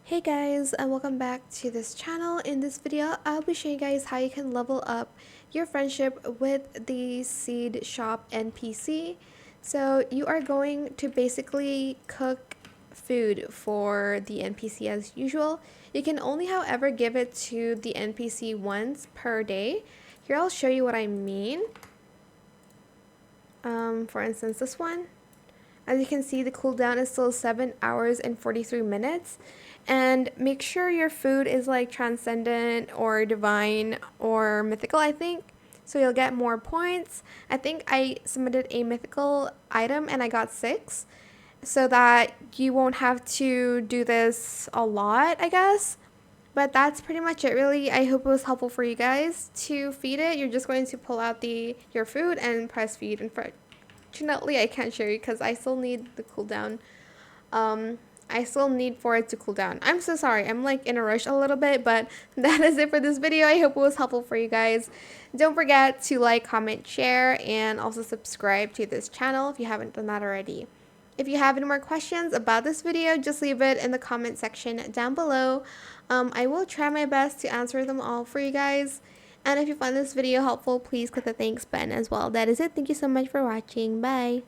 Hey guys, and welcome back to this channel. In this video, I'll be showing you guys how you can level up your friendship with the Seed Shop NPC. So you are going to basically cook food for the NPC as usual. You can only, however, give it to the NPC once per day. Here I'll show you what I mean. For instance, this one. As you can see, the cooldown is still 7 hours and 43 minutes. And make sure your food is like transcendent or divine or mythical, I think. So you'll get more points. I think I submitted a mythical item and I got 6. So that you won't have to do this a lot, I guess. But that's pretty much it, really. I hope it was helpful for you guys. To feed it, you're just going to pull out your food and press feed. Unfortunately, I can't show you because I still need the cooldown. I still need for it to cool down. I'm so sorry. I'm like in a rush a little bit, but that is it for this video. I hope it was helpful for you guys. Don't forget to like, comment, share, and also subscribe to this channel if you haven't done that already. If you have any more questions about this video, just leave it in the comment section down below. I will try my best to answer them all for you guys. And if you found this video helpful, please click the thanks button as well. That is it. Thank you so much for watching. Bye.